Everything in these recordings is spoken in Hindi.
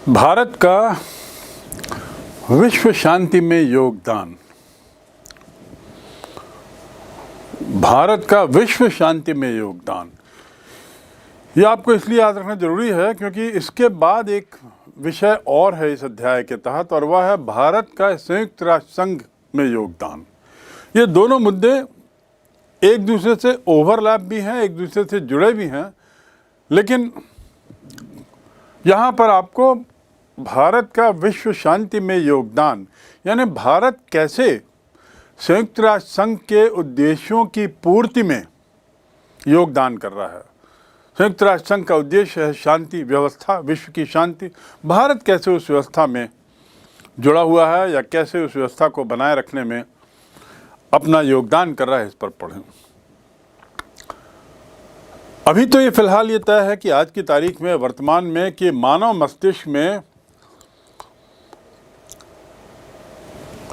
भारत का विश्व शांति में योगदान। भारत का विश्व शांति में योगदान, ये आपको इसलिए याद रखना जरूरी है क्योंकि इसके बाद एक विषय और है इस अध्याय के तहत, और वह है भारत का संयुक्त राष्ट्र संघ में योगदान। ये दोनों मुद्दे एक दूसरे से ओवरलैप भी हैं, एक दूसरे से जुड़े भी हैं, लेकिन यहाँ पर आपको भारत का विश्व शांति में योगदान यानी भारत कैसे संयुक्त राष्ट्र संघ के उद्देश्यों की पूर्ति में योगदान कर रहा है। संयुक्त राष्ट्र संघ का उद्देश्य है शांति व्यवस्था, विश्व की शांति। भारत कैसे उस व्यवस्था में जुड़ा हुआ है या कैसे उस व्यवस्था को बनाए रखने में अपना योगदान कर रहा है, इस पर पढ़ें। अभी तो ये फिलहाल ये तय है कि आज की तारीख में, वर्तमान में, कि मानव मस्तिष्क में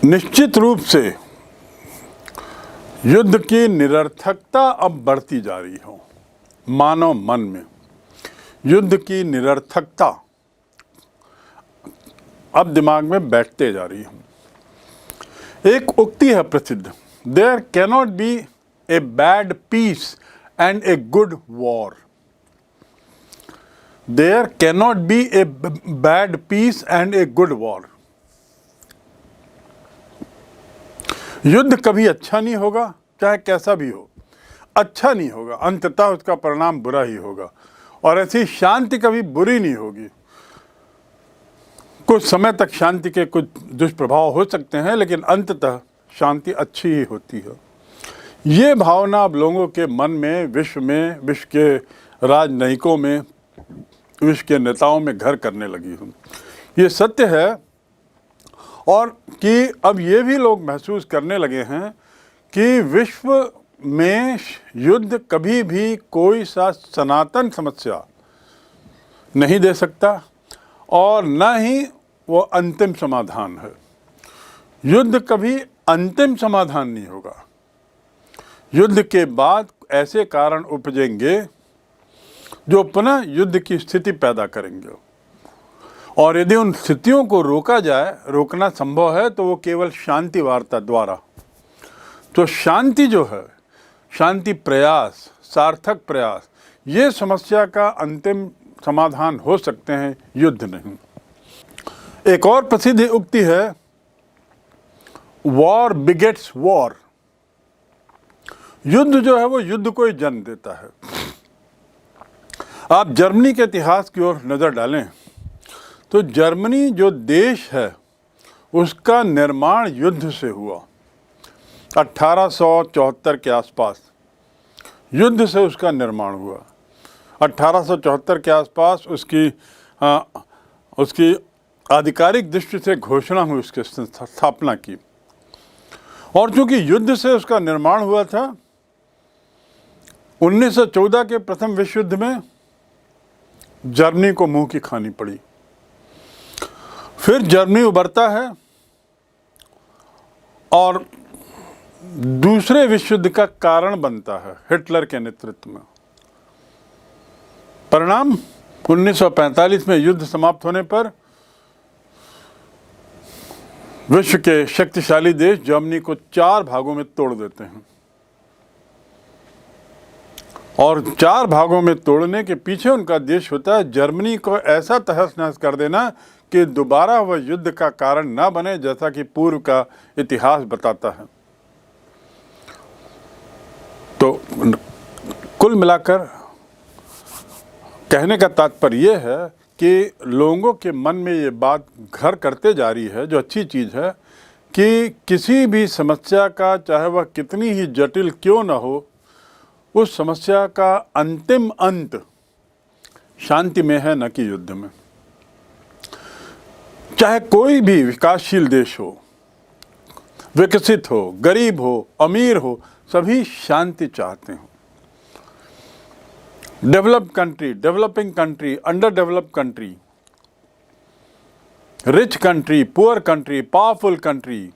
निश्चित रूप से युद्ध की निरर्थकता अब बढ़ती जा रही हो। मानव मन में युद्ध की निरर्थकता अब दिमाग में बैठते जा रही हो। एक उक्ति है प्रसिद्ध, there cannot be a bad peace and a good war. There cannot be a bad peace and a good war. युद्ध कभी अच्छा नहीं होगा, चाहे कैसा भी हो, अच्छा नहीं होगा, अंततः उसका परिणाम बुरा ही होगा। और ऐसी शांति कभी बुरी नहीं होगी। कुछ समय तक शांति के कुछ दुष्प्रभाव हो सकते हैं, लेकिन अंततः शांति अच्छी ही होती है। ये भावना अब लोगों के मन में, विश्व के राजनयिकों में, विश्व के नेताओं में घर करने लगी है। ये सत्य है, और कि अब ये भी लोग महसूस करने लगे हैं कि विश्व में युद्ध कभी भी कोई सा सनातन समस्या नहीं दे सकता, और न ही वो अंतिम समाधान है। युद्ध कभी अंतिम समाधान नहीं होगा। युद्ध के बाद ऐसे कारण उपजेंगे जो पुनः युद्ध की स्थिति पैदा करेंगे, और यदि उन स्थितियों को रोका जाए, रोकना संभव है, तो वो केवल शांति वार्ता द्वारा। तो शांति जो है, शांति प्रयास, सार्थक प्रयास, ये समस्या का अंतिम समाधान हो सकते हैं, युद्ध नहीं। एक और प्रसिद्ध उक्ति है, वॉर बिगेट्स वॉर। युद्ध जो है वो युद्ध को ही जन्म देता है। आप जर्मनी के इतिहास की ओर नजर डालें तो जर्मनी जो देश है उसका निर्माण युद्ध से हुआ। 1874 के आसपास युद्ध से उसका निर्माण हुआ। 1874 के आसपास उसकी आधिकारिक दृष्टि से घोषणा हुई, उसकी स्थापना की। और चूंकि युद्ध से उसका निर्माण हुआ था, 1914 के प्रथम विश्व युद्ध में जर्मनी को मुंह की खानी पड़ी। फिर जर्मनी उभरता है और दूसरे विश्व युद्ध का कारण बनता है हिटलर के नेतृत्व में। परिणाम 1945 में युद्ध समाप्त होने पर विश्व के शक्तिशाली देश जर्मनी को 4 भागों में तोड़ देते हैं, और 4 भागों में तोड़ने के पीछे उनका उद्देश्य होता है जर्मनी को ऐसा तहस नहस कर देना कि दोबारा वह युद्ध का कारण न बने, जैसा कि पूर्व का इतिहास बताता है। तो कुल मिलाकर कहने का तात्पर्य यह है कि लोगों के मन में ये बात घर करते जा रही है, जो अच्छी चीज़ है, कि किसी भी समस्या का, चाहे वह कितनी ही जटिल क्यों न हो, उस समस्या का अंतिम अंत शांति में है, न कि युद्ध में। चाहे कोई भी विकासशील देश हो, विकसित हो, गरीब हो, अमीर हो, सभी शांति चाहते हो। Developed country, developing country, under developed country, rich country, poor country, powerful country,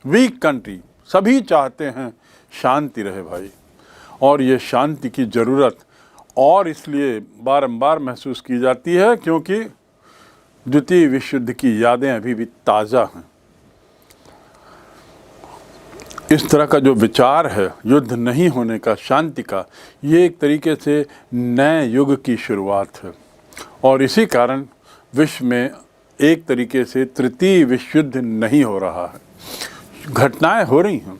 week country, सभी चाहते हैं शांति रहे भाई। और ये शांति की ज़रूरत और इसलिए बारंबार महसूस की जाती है क्योंकि द्वितीय विश्व युद्ध की यादें अभी भी ताज़ा हैं। इस तरह का जो विचार है युद्ध नहीं होने का, शांति का, ये एक तरीके से नए युग की शुरुआत है। और इसी कारण विश्व में एक तरीके से तृतीय विश्व युद्ध नहीं हो रहा है। घटनाएं हो रही हैं,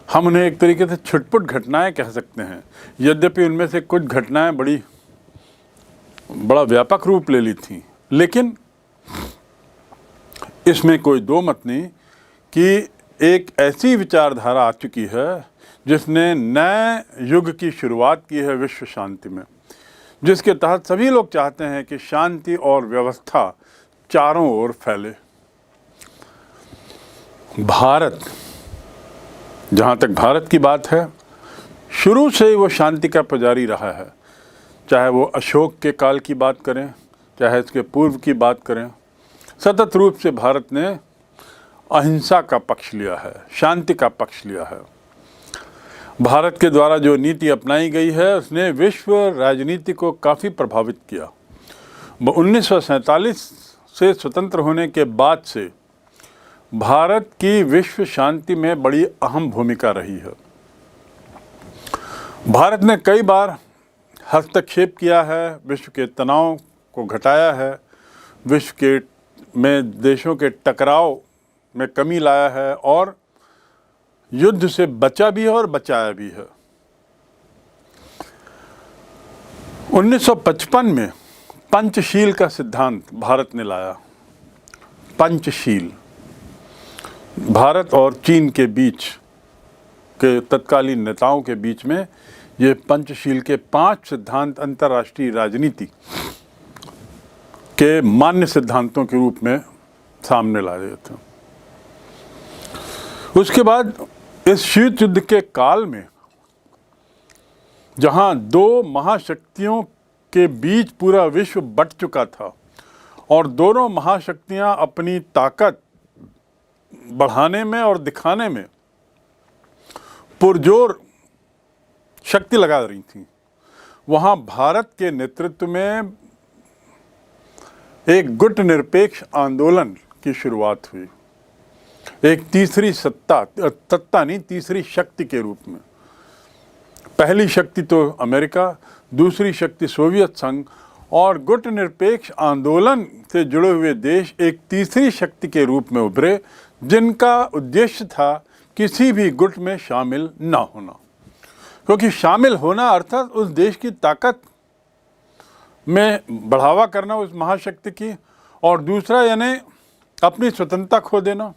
हम उन्हें एक तरीके से छुटपुट घटनाएं कह सकते हैं, यद्यपि उनमें से कुछ घटनाएं बड़ा व्यापक रूप ले ली थी, लेकिन इसमें कोई दो मत नहीं कि एक ऐसी विचारधारा आ चुकी है जिसने नए युग की शुरुआत की है विश्व शांति में, जिसके तहत सभी लोग चाहते हैं कि शांति और व्यवस्था चारों ओर फैले। भारत, जहाँ तक भारत की बात है, शुरू से ही वो शांति का पुजारी रहा है। चाहे वो अशोक के काल की बात करें, चाहे इसके पूर्व की बात करें, सतत रूप से भारत ने अहिंसा का पक्ष लिया है, शांति का पक्ष लिया है। भारत के द्वारा जो नीति अपनाई गई है उसने विश्व राजनीति को काफ़ी प्रभावित किया। 1947 से स्वतंत्र होने के बाद से भारत की विश्व शांति में बड़ी अहम भूमिका रही है। भारत ने कई बार हस्तक्षेप किया है, विश्व के तनाव को घटाया है, विश्व के में देशों के टकराव में कमी लाया है और युद्ध से बचा भी है और बचाया भी है। 1955 में पंचशील का सिद्धांत भारत ने लाया। पंचशील, भारत और चीन के बीच के तत्कालीन नेताओं के बीच में ये पंचशील के 5 सिद्धांत अंतर्राष्ट्रीय राजनीति के मान्य सिद्धांतों के रूप में सामने लाए गए थे। उसके बाद इस शीत युद्ध के काल में, जहां 2 महाशक्तियों के बीच पूरा विश्व बंट चुका था और दोनों महाशक्तियां अपनी ताकत बढ़ाने में और दिखाने में पुरजोर शक्ति लगा रही थी, वहां भारत के नेतृत्व में एक गुट निरपेक्ष आंदोलन की शुरुआत हुई। एक तीसरी तीसरी शक्ति के रूप में। पहली शक्ति तो अमेरिका, दूसरी शक्ति सोवियत संघ और गुट निरपेक्ष आंदोलन से जुड़े हुए देश एक तीसरी शक्ति के रूप में उभरे, जिनका उद्देश्य था किसी भी गुट में शामिल ना होना, क्योंकि शामिल होना अर्थात उस देश की ताकत में बढ़ावा करना उस महाशक्ति की, और दूसरा यानी अपनी स्वतंत्रता खो देना,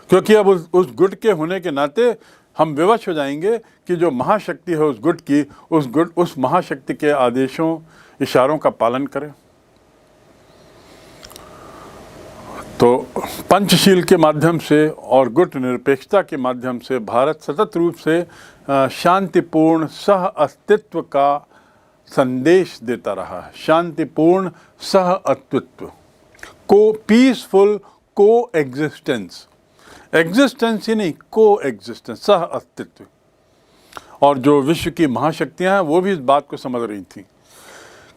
क्योंकि अब उस गुट के होने के नाते हम विवश हो जाएंगे कि जो महाशक्ति है उस गुट की, उस महाशक्ति के आदेशों इशारों का पालन करें। तो पंचशील के माध्यम से और गुट निरपेक्षता के माध्यम से भारत सतत रूप से शांतिपूर्ण सह अस्तित्व का संदेश देता रहा है। शांतिपूर्ण सह अस्तित्व को, पीसफुल को एग्जिस्टेंस, एग्जिस्टेंस ही नहीं, को एग्जिस्टेंस, सह अस्तित्व। और जो विश्व की महाशक्तियां हैं वो भी इस बात को समझ रही थी।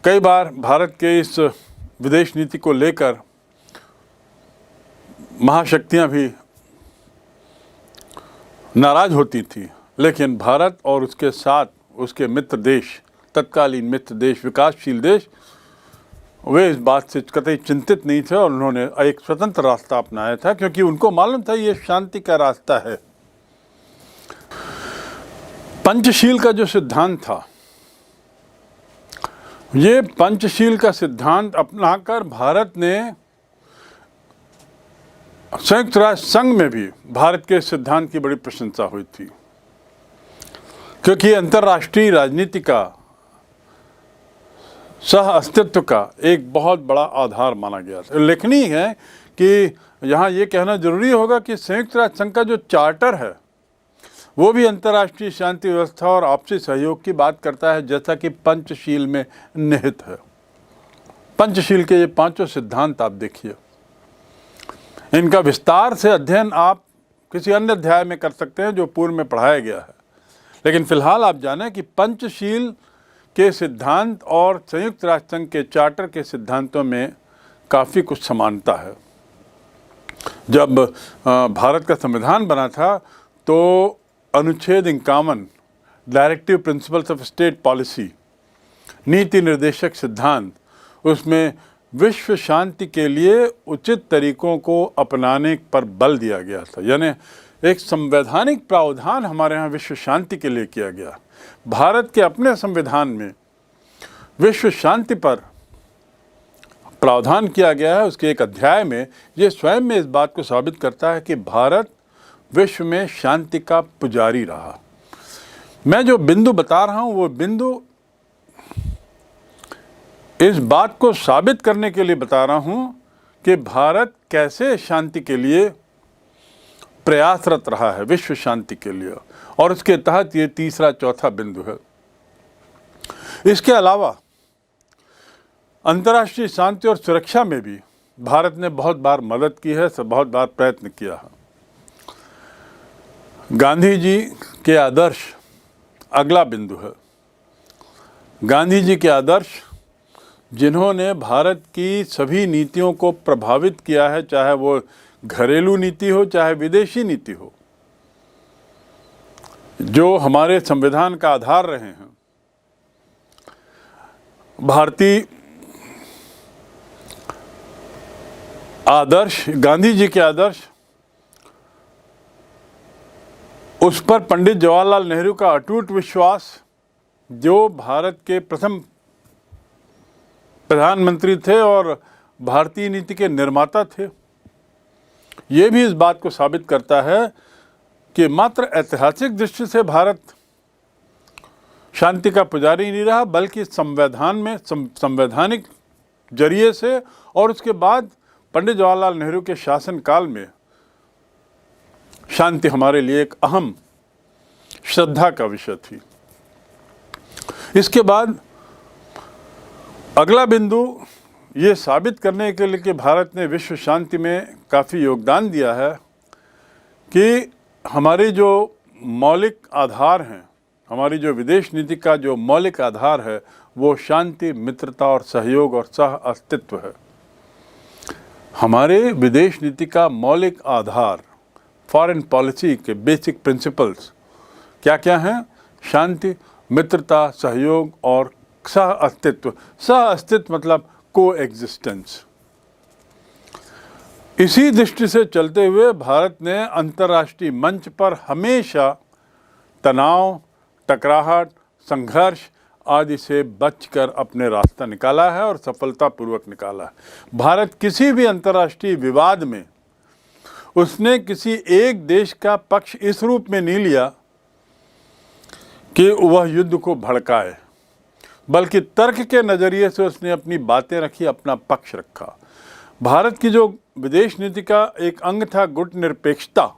कई बार भारत के इस विदेश नीति को लेकर महाशक्तियां भी नाराज होती थी, लेकिन भारत और उसके साथ उसके मित्र देश, तत्कालीन मित्र देश, विकासशील देश, वे इस बात से कतई चिंतित नहीं थे और उन्होंने एक स्वतंत्र रास्ता अपनाया था, क्योंकि उनको मालूम था ये शांति का रास्ता है। पंचशील का जो सिद्धांत था, ये पंचशील का सिद्धांत अपनाकर भारत ने संयुक्त राष्ट्र संघ में भी भारत के सिद्धांत की बड़ी प्रशंसा हुई थी, क्योंकि अंतर्राष्ट्रीय राजनीति का, सह अस्तित्व का एक बहुत बड़ा आधार माना गया था। उल्लेखनीय है कि यहाँ ये कहना जरूरी होगा कि संयुक्त राष्ट्र संघ का जो चार्टर है वो भी अंतर्राष्ट्रीय शांति व्यवस्था और आपसी सहयोग की बात करता है, जैसा कि पंचशील में निहित है। पंचशील के ये 5 सिद्धांत आप देखिए, इनका विस्तार से अध्ययन आप किसी अन्य अध्याय में कर सकते हैं जो पूर्व में पढ़ाया गया है, लेकिन फिलहाल आप जानें कि पंचशील के सिद्धांत और संयुक्त राष्ट्र संघ के चार्टर के सिद्धांतों में काफ़ी कुछ समानता है। जब भारत का संविधान बना था तो अनुच्छेद 51 directive principles of state policy, नीति निर्देशक सिद्धांत, उसमें विश्व शांति के लिए उचित तरीकों को अपनाने पर बल दिया गया था। यानी एक संवैधानिक प्रावधान हमारे यहाँ विश्व शांति के लिए किया गया। भारत के अपने संविधान में विश्व शांति पर प्रावधान किया गया है। उसके एक अध्याय में ये स्वयं में इस बात को साबित करता है कि भारत विश्व में शांति का पुजारी रहा। मैं जो बिंदु बता रहा हूँ वो बिंदु इस बात को साबित करने के लिए बता रहा हूँ कि भारत कैसे शांति के लिए प्रयासरत रहा है, विश्व शांति के लिए, और उसके तहत ये तीसरा चौथा बिंदु है। इसके अलावा अंतर्राष्ट्रीय शांति और सुरक्षा में भी भारत ने बहुत बार मदद की है, बहुत बार प्रयत्न किया है। गांधी जी के आदर्श अगला बिंदु है। गांधी जी के आदर्श जिन्होंने भारत की सभी नीतियों को प्रभावित किया है, चाहे वो घरेलू नीति हो चाहे विदेशी नीति हो, जो हमारे संविधान का आधार रहे हैं। भारतीय आदर्श, गांधी जी के आदर्श, उस पर पंडित जवाहरलाल नेहरू का अटूट विश्वास, जो भारत के प्रथम प्रधानमंत्री थे और भारतीय नीति के निर्माता थे, ये भी इस बात को साबित करता है कि मात्र ऐतिहासिक दृष्टि से भारत शांति का पुजारी नहीं रहा, बल्कि संवैधानिक जरिए से और उसके बाद पंडित जवाहरलाल नेहरू के शासनकाल में शांति हमारे लिए एक अहम श्रद्धा का विषय थी। इसके बाद अगला बिंदु ये साबित करने के लिए कि भारत ने विश्व शांति में काफ़ी योगदान दिया है कि हमारे जो मौलिक आधार हैं, हमारी जो विदेश नीति का जो मौलिक आधार है वो शांति, मित्रता और सहयोग और सह अस्तित्व है। हमारे विदेश नीति का मौलिक आधार, फॉरेन पॉलिसी के बेसिक प्रिंसिपल्स क्या क्या हैं? शांति, मित्रता, सहयोग और सह अस्तित्व। सह अस्तित्व मतलब को एग्जिस्टेंस। इसी दृष्टि से चलते हुए भारत ने अंतर्राष्ट्रीय मंच पर हमेशा तनाव, टकराहट, संघर्ष आदि से बचकर अपने रास्ता निकाला है और सफलतापूर्वक निकाला है। भारत किसी भी अंतर्राष्ट्रीय विवाद में उसने किसी एक देश का पक्ष इस रूप में नहीं लिया कि वह युद्ध को भड़काए, बल्कि तर्क के नज़रिए से उसने अपनी बातें रखी, अपना पक्ष रखा। भारत की जो विदेश नीति का एक अंग था गुट निरपेक्षता,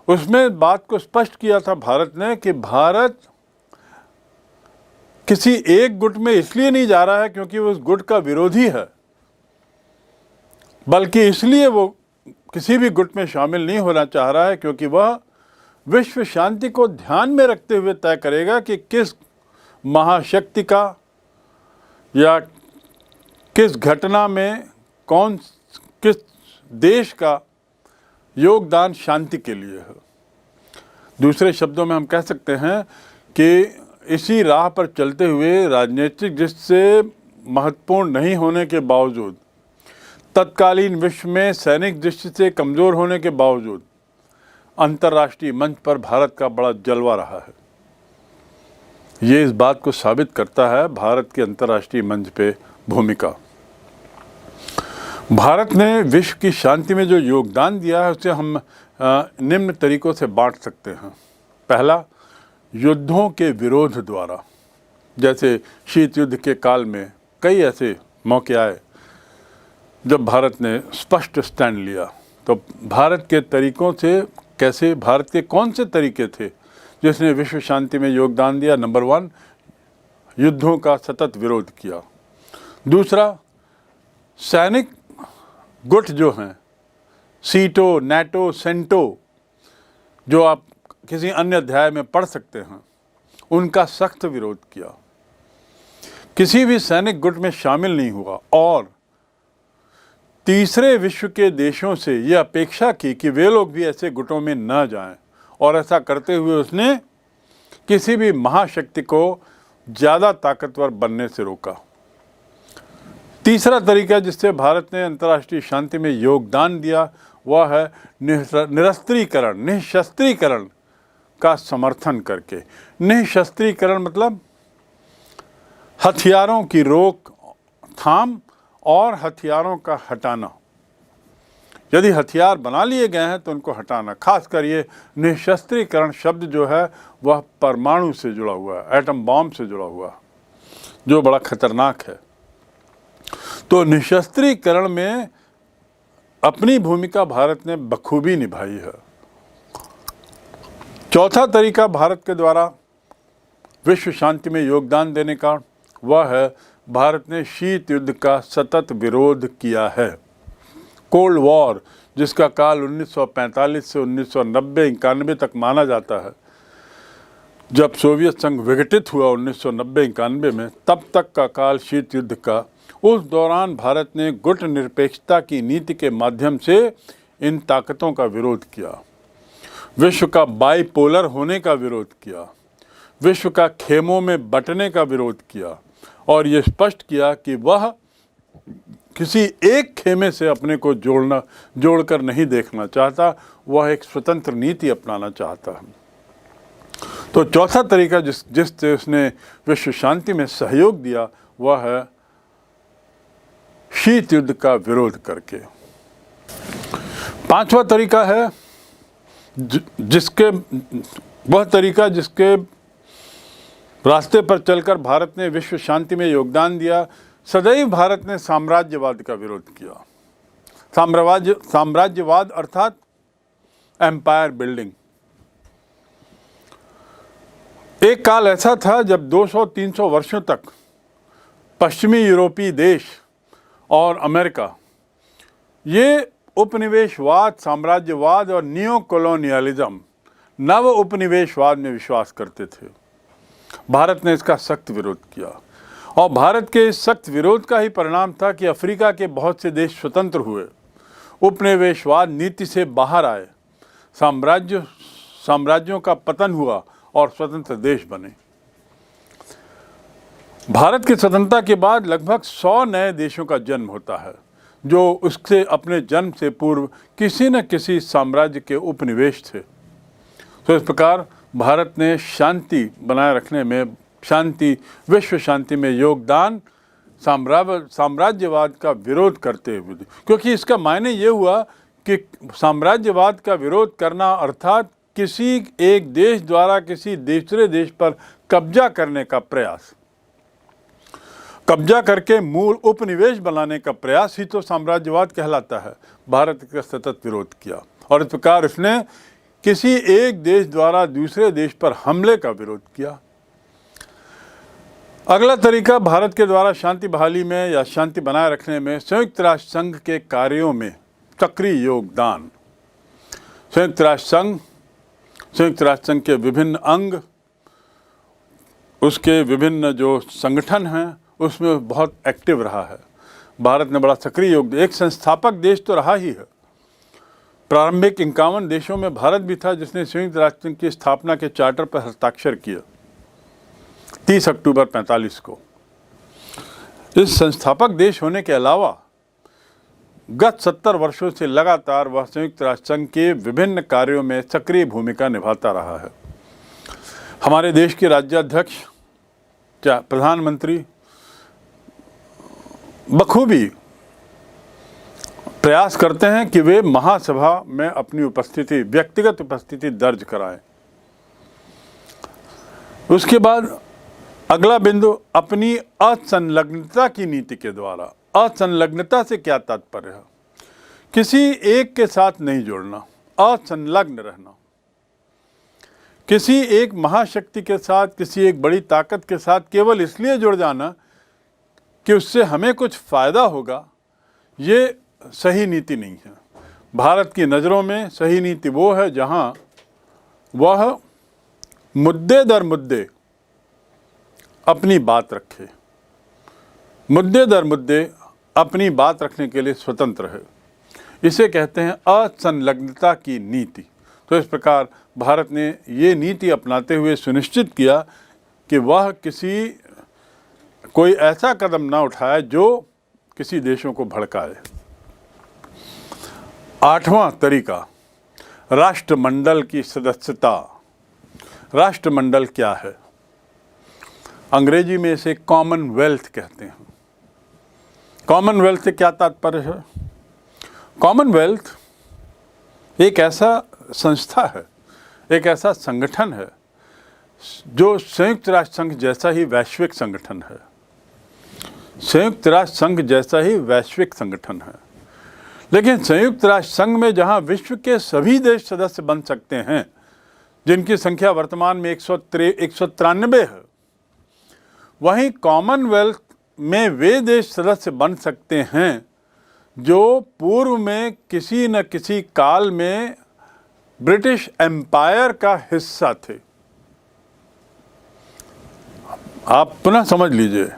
उसमें बात को स्पष्ट किया था भारत ने कि भारत किसी एक गुट में इसलिए नहीं जा रहा है क्योंकि वो उस गुट का विरोधी है, बल्कि इसलिए वो किसी भी गुट में शामिल नहीं होना चाह रहा है क्योंकि वह विश्व शांति को ध्यान में रखते हुए तय करेगा कि किस महाशक्ति का या किस घटना में किस देश का योगदान शांति के लिए है। दूसरे शब्दों में हम कह सकते हैं कि इसी राह पर चलते हुए राजनीतिक दृष्टि से महत्वपूर्ण नहीं होने के बावजूद, तत्कालीन विश्व में सैनिक दृष्टि से कमज़ोर होने के बावजूद अंतर्राष्ट्रीय मंच पर भारत का बड़ा जलवा रहा है। ये इस बात को साबित करता है भारत की अंतर्राष्ट्रीय मंच पे भूमिका। भारत ने विश्व की शांति में जो योगदान दिया है उसे हम निम्न तरीकों से बांट सकते हैं। पहला, युद्धों के विरोध द्वारा। जैसे शीत युद्ध के काल में कई ऐसे मौके आए जब भारत ने स्पष्ट स्टैंड लिया। तो भारत के तरीकों से कैसे, भारत के कौन से तरीके थे जिसने विश्व शांति में योगदान दिया? नंबर 1, युद्धों का सतत विरोध किया। दूसरा, सैनिक गुट जो हैं, सीटो, नाटो, सेंटो, जो आप किसी अन्य अध्याय में पढ़ सकते हैं, उनका सख्त विरोध किया। किसी भी सैनिक गुट में शामिल नहीं हुआ और तीसरे विश्व के देशों से यह अपेक्षा की कि वे लोग भी ऐसे गुटों में न जाएं, और ऐसा करते हुए उसने किसी भी महाशक्ति को ज़्यादा ताकतवर बनने से रोका। तीसरा तरीका जिससे भारत ने अंतर्राष्ट्रीय शांति में योगदान दिया वह है निःशस्त्रीकरण का समर्थन करके। निःशस्त्रीकरण मतलब हथियारों की रोकथाम और हथियारों का हटाना। यदि हथियार बना लिए गए हैं तो उनको हटाना। खासकर ये निःशस्त्रीकरण शब्द जो है वह परमाणु से जुड़ा हुआ है, एटम बॉम्ब से जुड़ा हुआ है, जो बड़ा खतरनाक है। तो निःशस्त्रीकरण में अपनी भूमिका भारत ने बखूबी निभाई है। चौथा तरीका भारत के द्वारा विश्व शांति में योगदान देने का वह है भारत ने शीत युद्ध का सतत विरोध किया है। कोल्ड वॉर, जिसका काल 1945 से 1990-91 तक माना जाता है, जब सोवियत संघ विघटित हुआ 1990-91 में, तब तक का काल शीत युद्ध का। उस दौरान भारत ने गुट निरपेक्षता की नीति के माध्यम से इन ताकतों का विरोध किया, विश्व का बाइपोलर होने का विरोध किया, विश्व का खेमों में बंटने का विरोध किया और ये स्पष्ट किया कि वह किसी एक खेमे से अपने को जोड़कर नहीं देखना चाहता, वह एक स्वतंत्र नीति अपनाना चाहता है। तो चौथा तरीका जिससे उसने विश्व शांति में सहयोग दिया वह है शीत युद्ध का विरोध करके। पांचवा तरीका है जिसके रास्ते पर चलकर भारत ने विश्व शांति में योगदान दिया। सदैव भारत ने साम्राज्यवाद का विरोध किया। साम्राज्यवाद अर्थात एम्पायर बिल्डिंग। एक काल ऐसा था जब 200-300 वर्षों तक पश्चिमी यूरोपीय देश और अमेरिका ये उपनिवेशवाद, साम्राज्यवाद और नियो कॉलोनियलिज्म, नव उपनिवेशवाद में विश्वास करते थे। भारत ने इसका सख्त विरोध किया और भारत के इस सख्त विरोध का ही परिणाम था कि अफ्रीका के बहुत से देश स्वतंत्र हुए, उपनिवेशवाद नीति से बाहर आए, साम्राज्यों का पतन हुआ और स्वतंत्र देश बने। भारत की स्वतंत्रता के बाद लगभग 100 नए देशों का जन्म होता है जो उससे अपने जन्म से पूर्व किसी न किसी साम्राज्य के उपनिवेश थे। तो इस प्रकार भारत ने शांति बनाए रखने में, विश्व शांति में योगदान साम्राज्यवाद का विरोध करते हुए, क्योंकि इसका मायने ये हुआ कि साम्राज्यवाद का विरोध करना अर्थात किसी एक देश द्वारा किसी दूसरे देश पर कब्जा करने का प्रयास, कब्जा करके मूल उपनिवेश बनाने का प्रयास ही तो साम्राज्यवाद कहलाता है। भारत का सतत विरोध किया और इस प्रकार इसने किसी एक देश द्वारा दूसरे देश पर हमले का विरोध किया। अगला तरीका भारत के द्वारा शांति बहाली में या शांति बनाए रखने में संयुक्त राष्ट्र संघ के कार्यों में सक्रिय योगदान। संयुक्त राष्ट्र संघ के विभिन्न अंग, उसके विभिन्न जो संगठन हैं उसमें बहुत एक्टिव रहा है। भारत ने बड़ा सक्रिय योगदान, एक संस्थापक देश तो रहा ही है। प्रारंभिक 51 देशों में भारत भी था जिसने संयुक्त राष्ट्र संघ की स्थापना के चार्टर पर हस्ताक्षर किया 30 अक्टूबर 45 को। इस संस्थापक देश होने के अलावा गत 70 वर्षों से लगातार वह संयुक्त राष्ट्र संघ के विभिन्न कार्यों में सक्रिय भूमिका निभाता रहा है। हमारे देश के राज्याध्यक्ष, प्रधानमंत्री बखूबी प्रयास करते हैं कि वे महासभा में अपनी उपस्थिति, व्यक्तिगत उपस्थिति दर्ज कराएं। उसके बाद अगला बिंदु अपनी असंलग्नता की नीति के द्वारा। असंलग्नता से क्या तात्पर्य है? किसी एक के साथ नहीं जुड़ना, असंलग्न रहना। किसी एक महाशक्ति के साथ, किसी एक बड़ी ताकत के साथ केवल इसलिए जुड़ जाना कि उससे हमें कुछ फ़ायदा होगा, ये सही नीति नहीं है। भारत की नज़रों में सही नीति वो है जहां वह मुद्दे दर मुद्दे अपनी बात रखे, मुद्दे दर मुद्दे अपनी बात रखने के लिए स्वतंत्र है। इसे कहते हैं असंलग्नता की नीति। तो इस प्रकार भारत ने ये नीति अपनाते हुए सुनिश्चित किया कि वह कोई ऐसा कदम ना उठाए जो किसी देशों को भड़काए। 8वां तरीका, राष्ट्रमंडल की सदस्यता। राष्ट्रमंडल क्या है? अंग्रेजी में इसे कॉमनवेल्थ कहते हैं। कॉमनवेल्थ से क्या तात्पर्य है? कॉमनवेल्थ एक ऐसा संस्था है, एक ऐसा संगठन है जो संयुक्त राष्ट्र संघ जैसा ही वैश्विक संगठन है। संयुक्त राष्ट्र संघ जैसा ही वैश्विक संगठन है, लेकिन संयुक्त राष्ट्र संघ में जहां विश्व के सभी देश सदस्य बन सकते हैं, जिनकी संख्या वर्तमान में 193 है, वहीं कॉमनवेल्थ में वे देश सदस्य बन सकते हैं जो पूर्व में किसी न किसी काल में ब्रिटिश एम्पायर का हिस्सा थे। आप पुनः समझ लीजिए,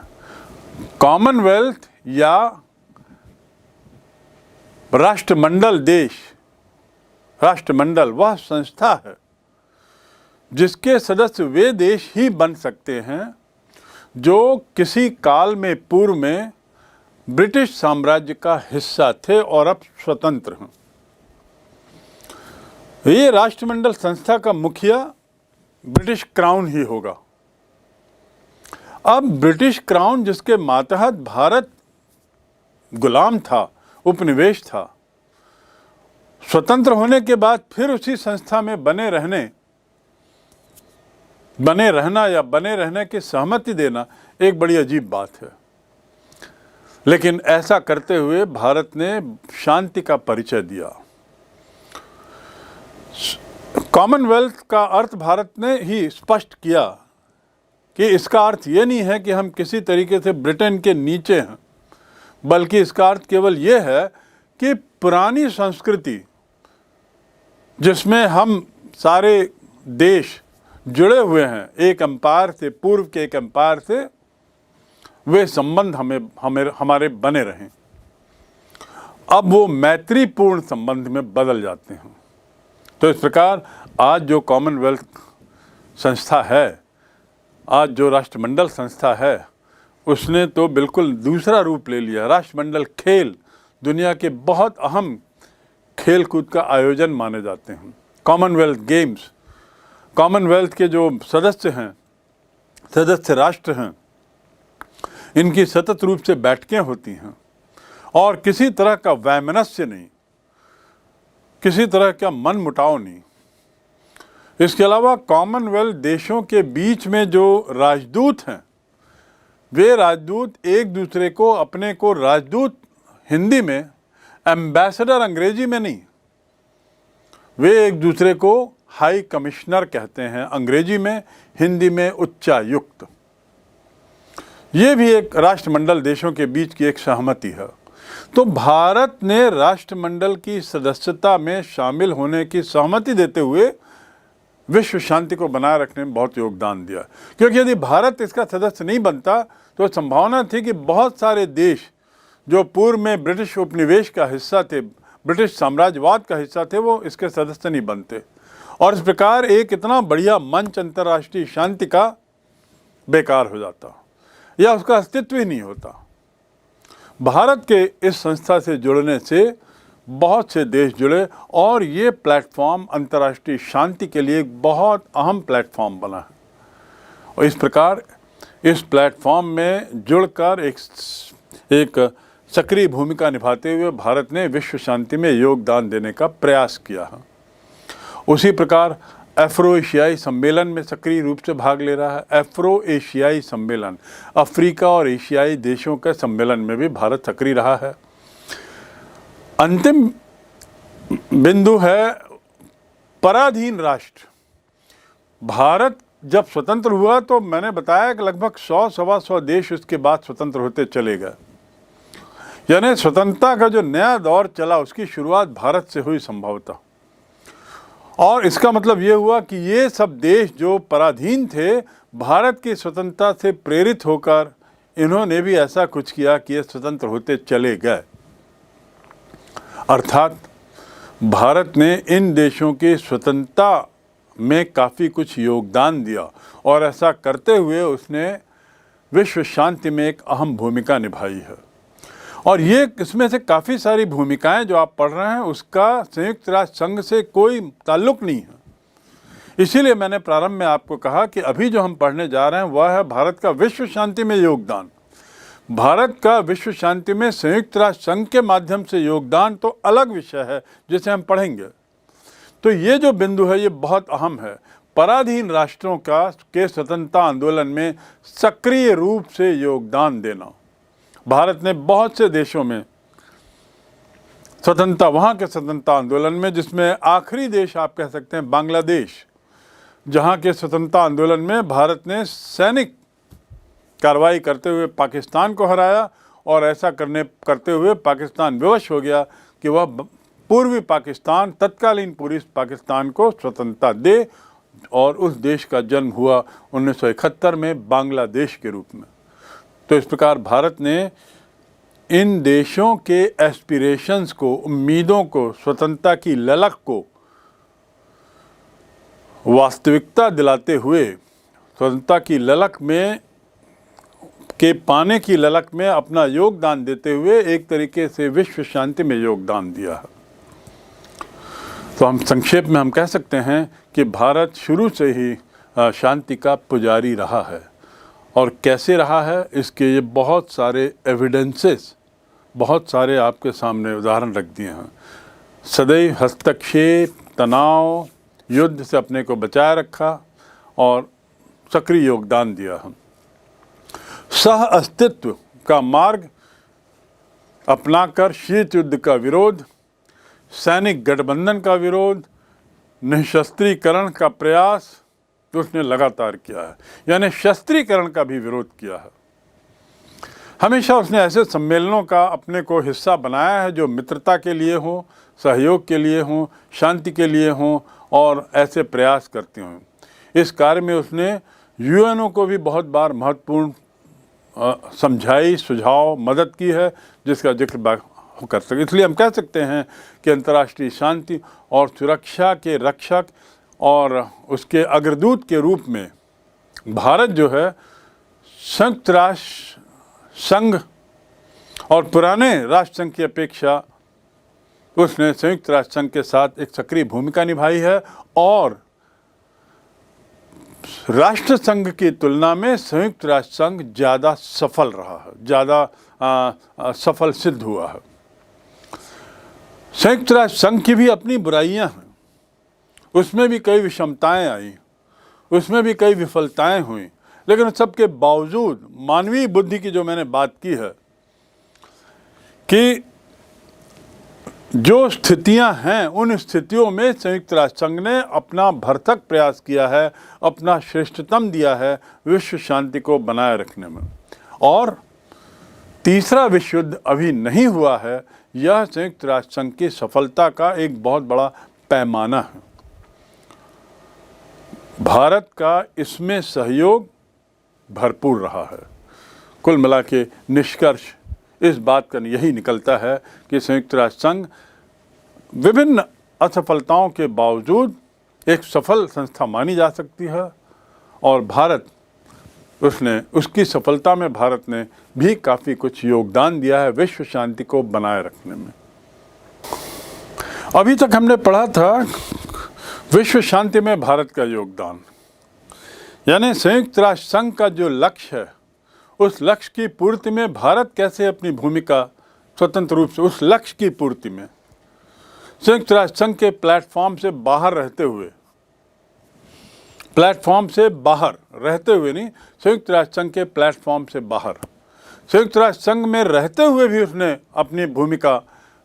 कॉमनवेल्थ या राष्ट्रमंडल देश, राष्ट्रमंडल वह संस्था है जिसके सदस्य वे देश ही बन सकते हैं जो किसी काल में पूर्व में ब्रिटिश साम्राज्य का हिस्सा थे और अब स्वतंत्र हैं। ये राष्ट्रमंडल संस्था का मुखिया ब्रिटिश क्राउन ही होगा। अब ब्रिटिश क्राउन, जिसके मातहत भारत गुलाम था, उपनिवेश था, स्वतंत्र होने के बाद फिर उसी संस्था में बने रहना या बने रहने की सहमति देना एक बड़ी अजीब बात है। लेकिन ऐसा करते हुए भारत ने शांति का परिचय दिया। कॉमनवेल्थ का अर्थ भारत ने ही स्पष्ट किया कि इसका अर्थ ये नहीं है कि हम किसी तरीके से ब्रिटेन के नीचे हैं, बल्कि इसका अर्थ केवल ये है कि पुरानी संस्कृति जिसमें हम सारे देश जुड़े हुए हैं, एक एम्पायर से, पूर्व के एक एम्पायर से, वे संबंध हमारे बने रहें। अब वो मैत्रीपूर्ण संबंध में बदल जाते हैं। तो इस प्रकार आज जो कॉमनवेल्थ संस्था है, आज जो राष्ट्रमंडल संस्था है, उसने तो बिल्कुल दूसरा रूप ले लिया। राष्ट्रमंडल खेल दुनिया के बहुत अहम खेल कूद का आयोजन माने जाते हैं। कॉमनवेल्थ गेम्स, कॉमनवेल्थ के जो सदस्य हैं, सदस्य राष्ट्र हैं, इनकी सतत रूप से बैठकें होती हैं और किसी तरह का वैमनस्य नहीं, किसी तरह का मन मुटाव नहीं। इसके अलावा कॉमनवेल्थ देशों के बीच में जो राजदूत हैं, वे राजदूत एक दूसरे को, अपने को राजदूत हिंदी में, एम्बेसडर अंग्रेजी में नहीं, वे एक दूसरे को हाई कमिश्नर कहते हैं अंग्रेजी में, हिंदी में उच्चायुक्त। ये भी एक राष्ट्रमंडल देशों के बीच की एक सहमति है। तो भारत ने राष्ट्रमंडल की सदस्यता में शामिल होने की सहमति देते हुए विश्व शांति को बनाए रखने में बहुत योगदान दिया, क्योंकि यदि भारत इसका सदस्य नहीं बनता तो संभावना थी कि बहुत सारे देश जो पूर्व में ब्रिटिश उपनिवेश का हिस्सा थे, ब्रिटिश साम्राज्यवाद का हिस्सा थे, वो इसके सदस्य नहीं बनते और इस प्रकार एक इतना बढ़िया मंच अंतर्राष्ट्रीय शांति का बेकार हो जाता या उसका अस्तित्व ही नहीं होता। भारत के इस संस्था से जुड़ने से बहुत से देश जुड़े और ये प्लेटफॉर्म अंतर्राष्ट्रीय शांति के लिए एक बहुत अहम प्लेटफॉर्म बना है। और इस प्रकार इस प्लेटफॉर्म में जुड़कर एक सक्रिय भूमिका निभाते हुए भारत ने विश्व शांति में योगदान देने का प्रयास किया है। उसी प्रकार अफ्रो एशियाई सम्मेलन में सक्रिय रूप से भाग ले रहा है। अफ्रो एशियाई सम्मेलन, अफ्रीका और एशियाई देशों के सम्मेलन में भी भारत सक्रिय रहा है। अंतिम बिंदु है पराधीन राष्ट्र। भारत जब स्वतंत्र हुआ तो मैंने बताया कि लगभग 100-125 देश उसके बाद स्वतंत्र होते चले गए। यानी स्वतंत्रता का जो नया दौर चला उसकी शुरुआत भारत से हुई संभवतः। और इसका मतलब ये हुआ कि ये सब देश जो पराधीन थे, भारत की स्वतंत्रता से प्रेरित होकर इन्होंने भी ऐसा कुछ किया कि ये स्वतंत्र होते चले गए। अर्थात भारत ने इन देशों की स्वतंत्रता में काफ़ी कुछ योगदान दिया और ऐसा करते हुए उसने विश्व शांति में एक अहम भूमिका निभाई है। और ये इसमें से काफ़ी सारी भूमिकाएं जो आप पढ़ रहे हैं उसका संयुक्त राष्ट्र संघ से कोई ताल्लुक नहीं है। इसीलिए मैंने प्रारंभ में आपको कहा कि अभी जो हम पढ़ने जा रहे हैं वह है भारत का विश्व शांति में योगदान। भारत का विश्व शांति में संयुक्त राष्ट्र संघ के माध्यम से योगदान तो अलग विषय है जिसे हम पढ़ेंगे। तो ये जो बिंदु है ये बहुत अहम है। पराधीन राष्ट्रों के स्वतंत्रता आंदोलन में सक्रिय रूप से योगदान देना। भारत ने बहुत से देशों में स्वतंत्रता, वहाँ के स्वतंत्रता आंदोलन में, जिसमें आखिरी देश आप कह सकते हैं बांग्लादेश, जहाँ के स्वतंत्रता आंदोलन में भारत ने सैनिक कार्रवाई करते हुए पाकिस्तान को हराया और ऐसा करते हुए पाकिस्तान विवश हो गया कि वह पूर्वी पाकिस्तान, तत्कालीन पूर्वी पाकिस्तान को स्वतंत्रता दे और उस देश का जन्म हुआ 1971 में बांग्लादेश के रूप में। तो इस प्रकार भारत ने इन देशों के एस्पिरेशंस को, उम्मीदों को, स्वतंत्रता की ललक को वास्तविकता दिलाते हुए, स्वतंत्रता की ललक में के पाने की ललक में अपना योगदान देते हुए एक तरीके से विश्व शांति में योगदान दिया है। तो हम संक्षेप में हम कह सकते हैं कि भारत शुरू से ही शांति का पुजारी रहा है। और कैसे रहा है इसके ये बहुत सारे एविडेंसेस, बहुत सारे आपके सामने उदाहरण रख दिए हैं। सदैव हस्तक्षेप, तनाव, युद्ध से अपने को बचाए रखा और सक्रिय योगदान दिया है। सह अस्तित्व का मार्ग अपनाकर शीत युद्ध का विरोध, सैनिक गठबंधन का विरोध, निशस्त्रीकरण का प्रयास तो उसने लगातार किया है, यानी शस्त्रीकरण का भी विरोध किया है। हमेशा उसने ऐसे सम्मेलनों का अपने को हिस्सा बनाया है जो मित्रता के लिए हों, सहयोग के लिए हों, शांति के लिए हों और ऐसे प्रयास करते हों। इस कार्य में उसने यूएनओ को भी बहुत बार महत्वपूर्ण समझाई, सुझाव, मदद की है, जिसका जिक्र कर सके। इसलिए हम कह सकते हैं कि अंतर्राष्ट्रीय शांति और सुरक्षा के रक्षक और उसके अग्रदूत के रूप में भारत जो है संयुक्त राष्ट्र संघ और पुराने राष्ट्र संघ की अपेक्षा उसने संयुक्त राष्ट्र संघ के साथ एक सक्रिय भूमिका निभाई है और राष्ट्र संघ की तुलना में संयुक्त राष्ट्र संघ ज़्यादा सफल रहा है, ज़्यादा सफल सिद्ध हुआ है। संयुक्त राष्ट्र संघ की भी अपनी बुराइयां हैं, उसमें भी कई विषमताएं आई, उसमें भी कई विफलताएं हुई, लेकिन सबके बावजूद मानवीय बुद्धि की जो मैंने बात की है कि जो स्थितियां हैं उन स्थितियों में संयुक्त राष्ट्र संघ ने अपना भरसक प्रयास किया है, अपना श्रेष्ठतम दिया है विश्व शांति को बनाए रखने में। और तीसरा विश्व युद्ध अभी नहीं हुआ है, यह संयुक्त राष्ट्र संघ की सफलता का एक बहुत बड़ा पैमाना है। भारत का इसमें सहयोग भरपूर रहा है। कुल मिला के निष्कर्ष इस बात का यही निकलता है कि संयुक्त राष्ट्र संघ विभिन्न असफलताओं के बावजूद एक सफल संस्था मानी जा सकती है और भारत उसकी सफलता में भारत ने भी काफ़ी कुछ योगदान दिया है विश्व शांति को बनाए रखने में। अभी तक हमने पढ़ा था विश्व शांति में भारत का योगदान, यानी संयुक्त राष्ट्र संघ का जो लक्ष्य है उस लक्ष्य की पूर्ति में भारत कैसे अपनी भूमिका स्वतंत्र रूप से उस लक्ष्य की पूर्ति में संयुक्त राष्ट्र संघ के प्लेटफॉर्म से बाहर रहते हुए नहीं, संयुक्त राष्ट्र संघ के प्लेटफॉर्म से बाहर संयुक्त राष्ट्र संघ में रहते हुए भी उसने अपनी भूमिका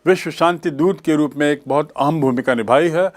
विश्व शांति दूत के रूप में एक बहुत अहम भूमिका निभाई है।